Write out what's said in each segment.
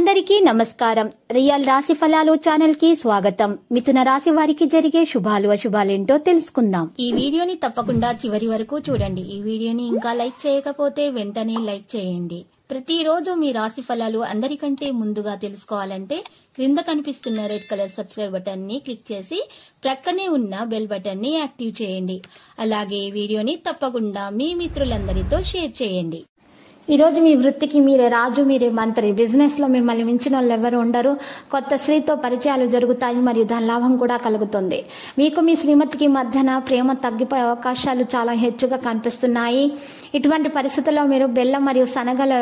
అందరికీ నమస్కారం. రియల్ రాశి ఫలాలు ఛానల్ కి స్వాగతం. మిథున రాశి వారికి జరిగే శుభాలు అశుభాలేంటో తెలుసుకుందాం. ఈ వీడియోని తప్పకుండా చివరి వరకు చూడండి. ఈ వీడియోని ఇంకా లైక్ చేయకపోతే వెంటనే లైక్ చేయండి. ప్రతిరోజు మీ రాశి ఫలాలు అందరికంటే ముందుగా తెలుసుకోవాలంటే క్రింద కనిపిస్తున్న రెడ్ కలర్ సబ్స్క్రైబ్ బటన్ ని క్లిక్ చేసి ప్రక్కనే ఉన్న బెల్ బటన్ ని యాక్టివ్ చేయండి. అలాగే ఈ వీడియోని తప్పకుండా మీ మిత్రులందరితో షేర్ చేయండి. ఈ రోజు మీ వృత్తికి మీరే రాజు, మీరే మంత్రి. బిజినెస్ లో మిమ్మల్ని మించిన వాళ్ళు ఎవరు ఉండరు. కొత్త స్త్రీతో పరిచయాలు జరుగుతాయి మరియు ధన లాభం కూడా కలుగుతుంది. మీకు మీ శ్రీమతికి మధ్యన ప్రేమ తగ్గిపోయే అవకాశాలు చాలా హెచ్చుగా కనిపిస్తున్నాయి. ఇటువంటి పరిస్థితుల్లో మీరు బెల్లం మరియు శనగల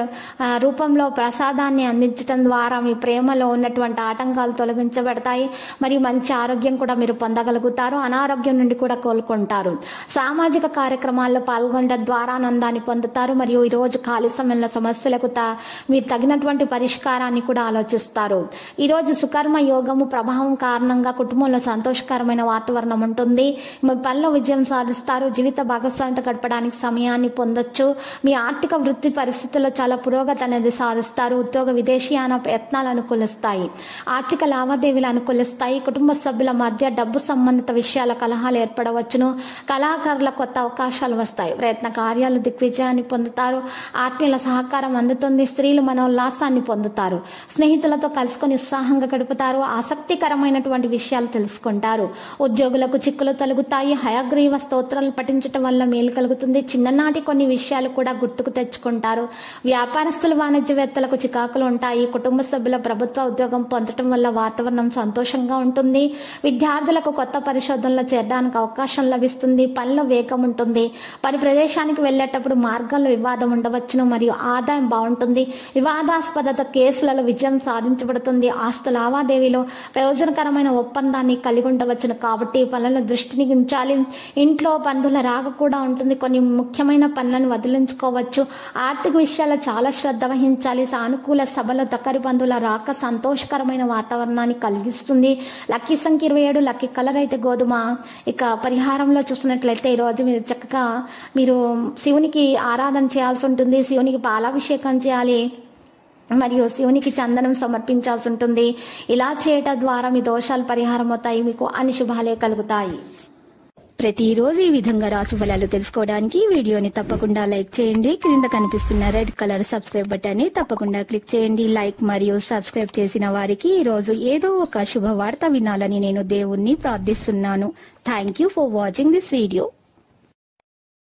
రూపంలో ప్రసాదాన్ని అందించడం ద్వారా మీ ప్రేమలో ఉన్నటువంటి ఆటంకాలు తొలగించబడతాయి మరియు మంచి ఆరోగ్యం కూడా మీరు పొందగలుగుతారు. అనారోగ్యం నుండి కూడా కోలుకుంటారు. సామాజిక కార్యక్రమాల్లో పాల్గొనడం ద్వారా ఆనందాన్ని పొందుతారు మరియు ఈ రోజు ఖాళీ సమయంలో సమస్యలకు మీరు తగినటువంటి పరిష్కారాన్ని కూడా ఆలోచిస్తారు. ఈ రోజు సుకర్మ యోగము ప్రభావం కారణంగా కుటుంబంలో సంతోషకరమైన వాతావరణం ఉంటుంది. మీ పనిలో విజయం సాధిస్తారు. జీవిత భాగస్వామితో గడపడానికి సమయాన్ని పొందొచ్చు. మీ ఆర్థిక వృత్తి పరిస్థితుల్లో చాలా పురోగతి అనేది సాధిస్తారు. ఉద్యోగ విదేశీయాన ప్రయత్నాలు అనుకూలిస్తాయి. ఆర్థిక లావాదేవీలు అనుకూలిస్తాయి. కుటుంబ సభ్యుల మధ్య డబ్బు సంబంధిత విషయాల కలహాలు ఏర్పడవచ్చును. కళాకారుల కొత్త అవకాశాలు వస్తాయి. ప్రయత్న కార్యాలు దిగ్విజయాన్ని పొందుతారు. ఆత్మీయుల సహకారం అందుతుంది. స్త్రీలు మనోల్లాసాన్ని పొందుతారు. స్నేహితులతో కలుసుకొని ఉత్సాహంగా గడుపుతారు. ఆసక్తికరమైనటువంటి విషయాలు తెలుసుకుంటారు. ఉద్యోగులకు చిక్కులు తొలగుతాయి. హయగ్రీవ స్తోత్రాలు పఠించడం వల్ల మేలు కలుగుతుంది. చిన్ననాటి కొన్ని విషయాలు కూడా గుర్తుకు తెచ్చుకుంటారు. వ్యాపారస్తులు వాణిజ్యవేత్తలకు చికాకులు ఉంటాయి. కుటుంబ సభ్యుల ప్రభుత్వ ఉద్యోగం పొందడం వల్ల వాతావరణం సంతోషంగా ఉంటుంది. విద్యార్థులకు కొత్త పరిశోధనలో చేరడానికి అవకాశం లభిస్తుంది. పనిలో వేగం ఉంటుంది. పని ప్రదేశానికి వెళ్లేటప్పుడు మార్గాల్లో వివాదం ఉండవచ్చును మరియు ఆదాయం బాగుంటుంది. వివాదాస్పద కేసులలో విజయం సాధించబడుతుంది. ఆస్తు లావాదేవీలో ప్రయోజనకరమైన ఒప్పందాన్ని కలిగి ఉండవచ్చును. కాబట్టి పనులను దృష్టిని ఉంచాలి. ఇంట్లో బంధువుల రాక కూడా ఉంటుంది. కొన్ని ముఖ్యమైన పనులను వదిలించుకోవచ్చు. ఆర్థిక విషయాల్లో చాలా శ్రద్ధ వహించాలి. సానుకూల సభలో దగ్గరి బంధువుల రాక సంతోషకరమైన వాతావరణాన్ని కలిగిస్తుంది. లక్కీ సంఖ్య 27. లక్కీ కలర్ అయితే గోధుమ. ఇక పరిహారంలో చూసినట్లయితే ఈ రోజు మీరు చక్కగా శివునికి ఆరాధన చేయాల్సి ఉంటుంది. శివునికి పాలాభిషేకం చేయాలి మరియు శివునికి చందనం సమర్పించాల్సి ఉంటుంది. ఇలా చేయటం ద్వారా మీ దోషాలు పరిహారం అవుతాయి. మీకు అన్ని శుభాలే కలుగుతాయి. ప్రతిరోజు ఈ విధంగా రాశి ఫలాలు తెలుసుకోవడానికి వీడియోని తప్పకుండా లైక్ చేయండి. క్రింద కనిపిస్తున్న రెడ్ కలర్ సబ్స్క్రైబ్ బటన్ ని తప్పకుండా క్లిక్ చేయండి. లైక్ మరియు సబ్స్క్రైబ్ చేసిన వారికి ఈ రోజు ఏదో ఒక శుభవార్త వినాలని నేను దేవుణ్ణి ప్రార్థిస్తున్నాను. Thank you for watching this video.